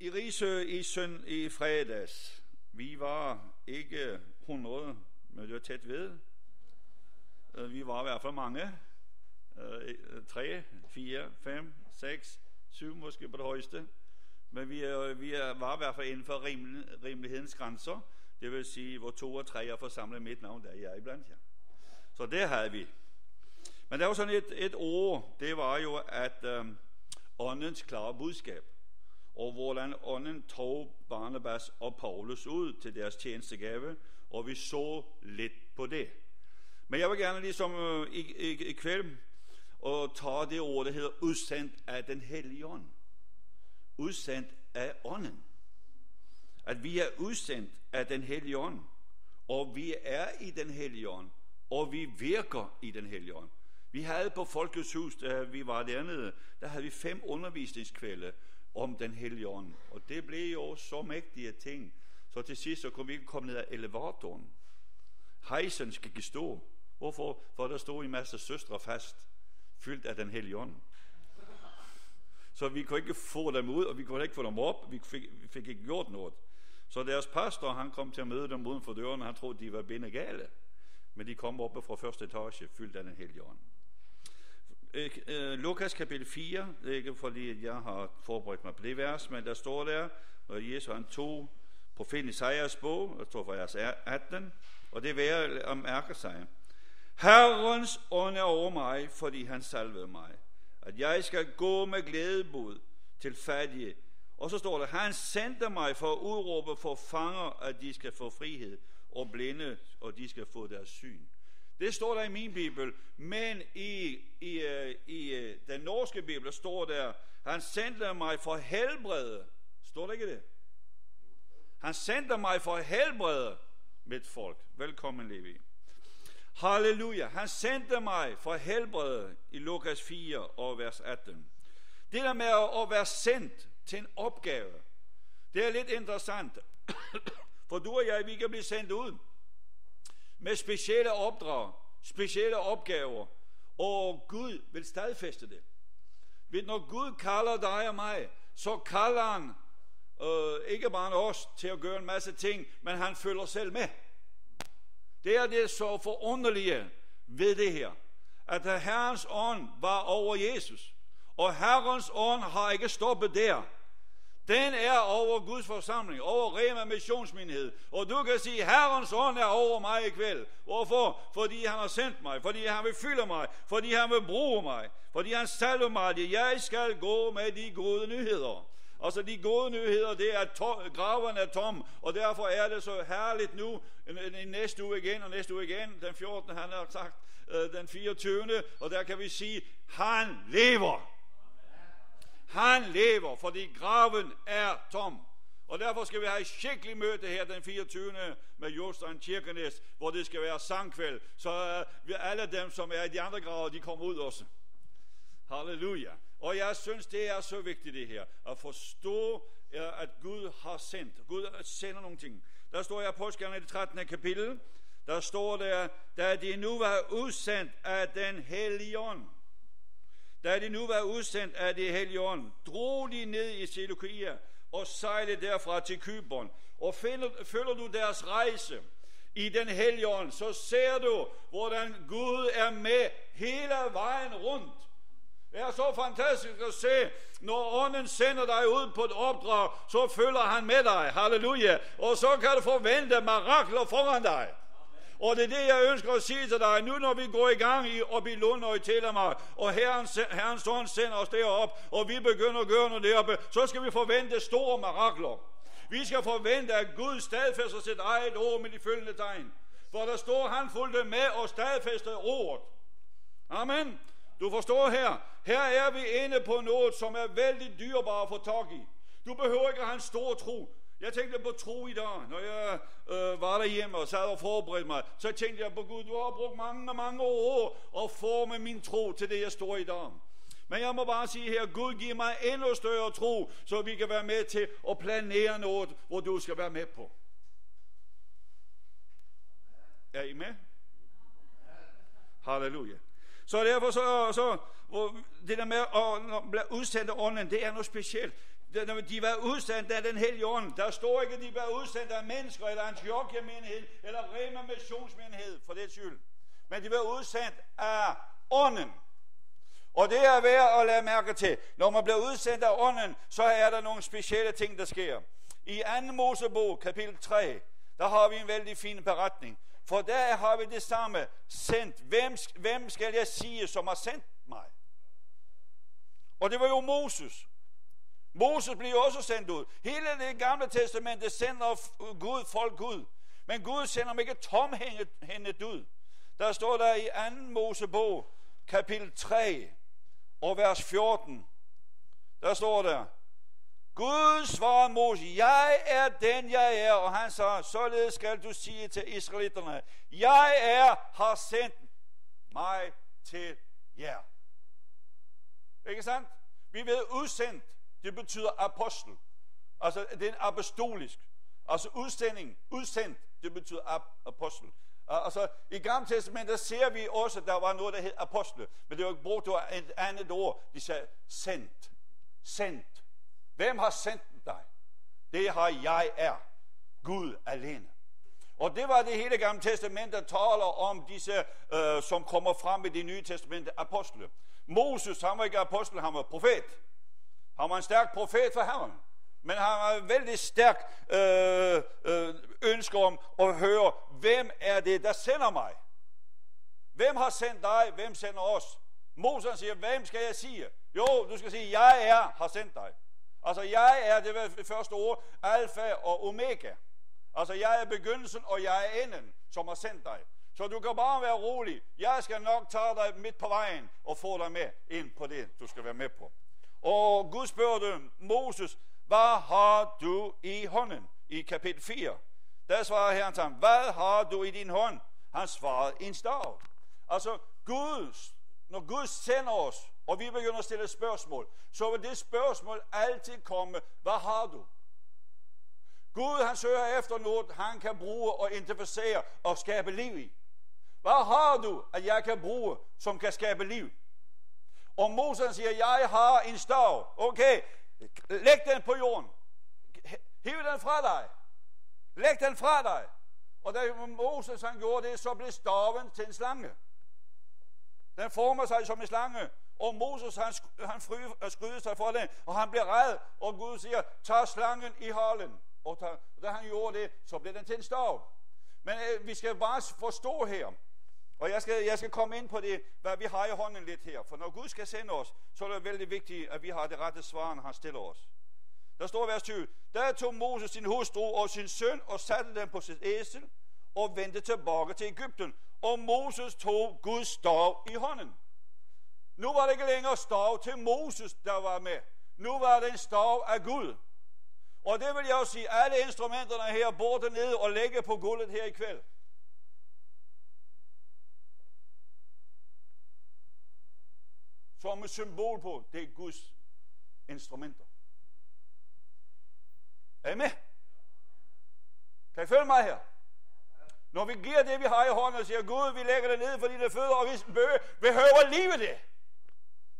I Risø i fredags, vi var ikke 100, men det var tæt ved. Vi var i hvert fald mange. 3, 4, 5, 6, 7 måske på det højeste. Men vi var i hvert fald inden for rimelighedens grænser. Det vil sige, hvor 2 og 3 er forsamlet mit navn, der er iblandt jer. Så det havde vi. Men der var sådan et ord, det var jo, at åndens klare budskab, og hvordan ånden tog Barnabas og Paulus ud til deres tjenestegave, og vi så lidt på det. Men jeg vil gerne ligesom i kveld og tage det ord, der hedder udsendt af den hellige ånd. Udsendt af ånden. At vi er udsendt af den hellige ånd, og vi er i den hellige ånd, og vi virker i den hellige ånd. Vi havde på Folkets Hus, da vi var dernede, der havde vi 5 undervisningskvælde om den hellige ånd. Og det blev jo så mægtige ting, så til sidst så kunne vi ikke komme ned af elevatoren. Hejsen skal ikke stå. Hvorfor? For der stod en masse søstre fast, fyldt af den hellige ånd. Så vi kunne ikke få dem ud, og vi kunne ikke få dem op. Vi fik ikke gjort noget. Så deres pastor, han kom til at møde dem uden for døren, og han troede, de var bindegale. Men de kom oppe fra første etage, fyldt af den hellige ånd. Lukas kapitel 4, det er ikke fordi jeg har forberedt mig på det vers, men der står der, når Jesus han tog profeten Isaias bog, der står fra vers 18, og det er værd at mærke sig. Herrens ånd er over mig, fordi han salvede mig, at jeg skal gå med glædebud til fattige. Og så står der, han sendte mig for at udråbe for fanger, at de skal få frihed, og blinde, og de skal få deres syn. Det står der i min bibel, men i den norske bibel står der, han sendte mig for helbrede. Står der ikke det? Han sendte mig for helbrede mit folk. Velkommen, Levi. Halleluja. Han sendte mig for helbrede i Lukas 4 og vers 18. Det der med at være sendt til en opgave, det er lidt interessant. For du og jeg, vi kan blive sendt ud med specielle opdrag, specielle opgaver, og Gud vil stadfæste det. Ved når Gud kalder dig og mig, så kalder han ikke bare os til at gøre en masse ting, men han følger selv med. Det er det så forunderlige ved det her, at Herrens ånd var over Jesus, og Herrens ånd har ikke stoppet der. Den er over Guds forsamling, over Rema Missionsmenighed. Og du kan sige, Herrens ånd er over mig i kveld. Hvorfor? Fordi han har sendt mig, fordi han vil fylde mig, fordi han vil bruge mig, fordi han salver mig. Jeg skal gå med de gode nyheder. Altså de gode nyheder, det er, at graven er tom, og derfor er det så herligt nu, næste uge igen, og næste uge igen, den 14. han har sagt, den 24. Og der kan vi sige, han lever. Han lever, fordi graven er tom. Og derfor skal vi have et skikkelig møde her den 24. med Jostein Kirkenes, hvor det skal være sangkvæld. Så alle dem, som er i de andre graver, de kommer ud også. Halleluja. Og jeg synes, det er så vigtigt det her, at forstå, at Gud har sendt. Gud sender nogle ting. Der står i Apostlagærningarne i det 13. kapitel, der står der, da de nu var udsendt af den hellige ånd. Da de nu var udsendt af det hellige ånd, drog de ned i Seleukia og sejlede derfra til Cypern. Og følger du deres rejse i den hellige ånd, så ser du, hvordan Gud er med hele vejen rundt. Det er så fantastisk at se, når ånden sender dig ud på et opdrag, så følger han med dig. Halleluja. Og så kan du forvente mirakler foran dig. Og det er det, jeg ønsker at sige til dig. Nu når vi går i gang op i Lund og i Telemark, og Herrens ånd sender os derop, og vi begynder at gøre noget deroppe, så skal vi forvente store mirakler. Vi skal forvente, at Gud stadfæster sit eget ord med de følgende tegn. For der står, han fulgte med og stadfæstede ordet. Amen. Du forstår her. Her er vi inde på noget, som er vældig dyrebart at få tag i. Du behøver ikke at have en stor tro. Jeg tænkte på tro i dag, når jeg var derhjemme og sad og forberedte mig. Så tænkte jeg på Gud, du har brugt mange år og forme min tro til det, jeg står i dag. Men jeg må bare sige her, Gud giver mig endnu større tro, så vi kan være med til at planere noget, hvor du skal være med på. Er I med? Halleluja. Så derfor så det der med at blive udsendt af ånden, det er noget specielt. de var udsendt af den hellige ånd. Der står ikke, at de var udsendt af mennesker, eller Antiochia-menighed, eller Rema missionsmenighed, for det skyld. Men de var udsendt af ånden. Og det er værd at lade mærke til. Når man bliver udsendt af ånden, så er der nogle specielle ting, der sker. I 2. Mosebog, kapitel 3, der har vi en vældig fin beretning. For der har vi det samme sendt. Hvem skal jeg sige, som har sendt mig? Og det var jo Moses. Moses bliver også sendt ud. Hele det gamle testamente sender Gud folk ud. Men Gud sender dem ikke tomhændet ud. Der står der i 2. Mosebog, kapitel 3, og vers 14. Der står der, Gud svarede Moses, jeg er den jeg er. Og han sagde, således skal du sige til israelitterne, jeg har sendt mig til jer. Ikke sandt? Vi ved udsendt, det betyder apostel. Altså det er apostolisk. Altså udsendt, det betyder apostel. Altså i Gamle Testamentet ser vi også, at der var noget, der hed apostle. Men det var ikke brugt et andet ord. De sagde sendt. Sendt. Hvem har sendt dig? Det har jeg er. Gud alene. Og det var det hele Gamle Testament, der taler om disse, som kommer frem i det nye testamente, apostle. Moses, han var ikke apostel, han var profet. Han var en stærk profet for Herren. Men han har en vældig stærk ønske om at høre, hvem er det, der sender mig? Hvem har sendt dig? Hvem sender os? Moses siger, hvem skal jeg sige? Jo, du skal sige, jeg har sendt dig. Altså jeg er, det var det første ord, alfa og omega. Altså jeg er begyndelsen, og jeg er enden, som har sendt dig. Så du kan bare være rolig. Jeg skal nok tage dig midt på vejen og få dig med ind på det, du skal være med på. Og Gud spurgte Moses, hvad har du i hånden? I kapitel 4. Der svarer Herren til ham, hvad har du i din hånd? Han svarede, en stav. Altså når Gud sender os, og vi begynder at stille spørgsmål, så vil det spørgsmål altid komme, hvad har du? Gud han søger efter noget, han kan bruge og identificere og skabe liv i. Hvad har du, at jeg kan bruge, som kan skabe liv? Og Moses siger, jeg har en stav. Okay, læg den på jorden. Hiv den fra dig. Læg den fra dig. Og da Moses han gjorde det, så blev staven til en slange. Den former sig som en slange. Og Moses han skryder sig for den, og han bliver ræd. Og Gud siger, tag slangen i halen. Og da han gjorde det, så blev den til en stav. Men vi skal bare forstå her, og jeg skal komme ind på det, hvad vi har i hånden lidt her. For når Gud skal sende os, så er det vældig vigtigt, at vi har det rette svar, når han stiller os. Der står i vers 20, der tog Moses sin hustru og sin søn og satte dem på sit æsel og vendte tilbage til Egypten. Og Moses tog Guds stav i hånden. Nu var det ikke længere stav til Moses, der var med. Nu var det en stav af Gud. Og det vil jeg også sige, alle instrumenterne her burde ned og lægge på gulvet her i kveld. Som et symbol på, det er Guds instrumenter. Er I med? Kan I følge mig her? Når vi giver det, vi har i hånden, og siger, Gud, vi lægger det ned for dine fødder, og vi behøver livet det.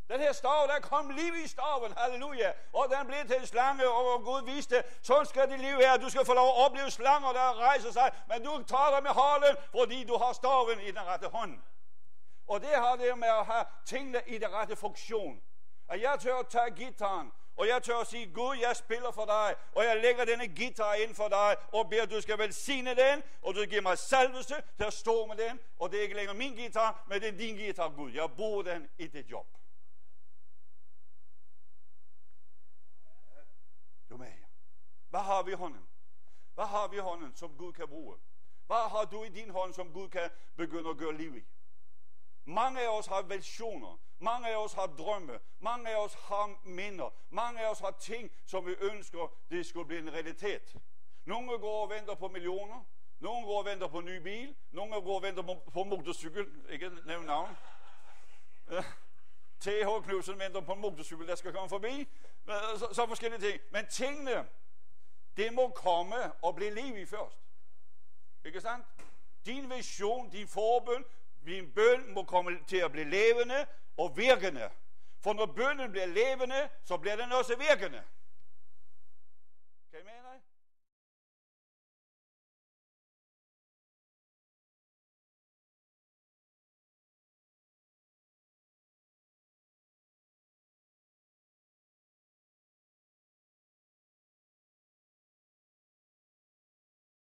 Den her stav, der kom liv i staven, halleluja, og den blev til en slange, og Gud viste, sådan skal dit liv være, du skal få lov at opleve slanger, der rejser sig, men du tager dig med halen, fordi du har staven i den rette hånd. Og det har det med at have tingene i den rette funktion. At jeg tør at tage gitaren, og jeg tør at sige, Gud, jeg spiller for dig, og jeg lægger denne guitar ind for dig, og beder, du skal velsigne den, og du giver mig salvelse til at stå med den, og det er ikke længere min guitar, men det er din guitar, Gud. Jeg bruger den i dit job. Du er med her. Hvad har vi i hånden? Hvad har vi i hånden, som Gud kan bruge? Hvad har du i din hånd, som Gud kan begynde at gøre liv i? Mange af os har visioner. Mange af os har drømme. Mange af os har minder. Mange af os har ting, som vi ønsker, det skulle blive en realitet. Nogle går og venter på millioner. Nogle går og venter på en ny bil. Nogle går og venter på motorcykel. Ikke nævne navn. T.H. Knudsen venter på en motorcykel, der skal komme forbi. Så forskellige ting. Men tingene, det må komme og blive liv i først. Ikke sandt? Din vision, din forbøn, din bøn må komme til at blive levende og virkende. For når bønnen bliver levende, så bliver den også virkende.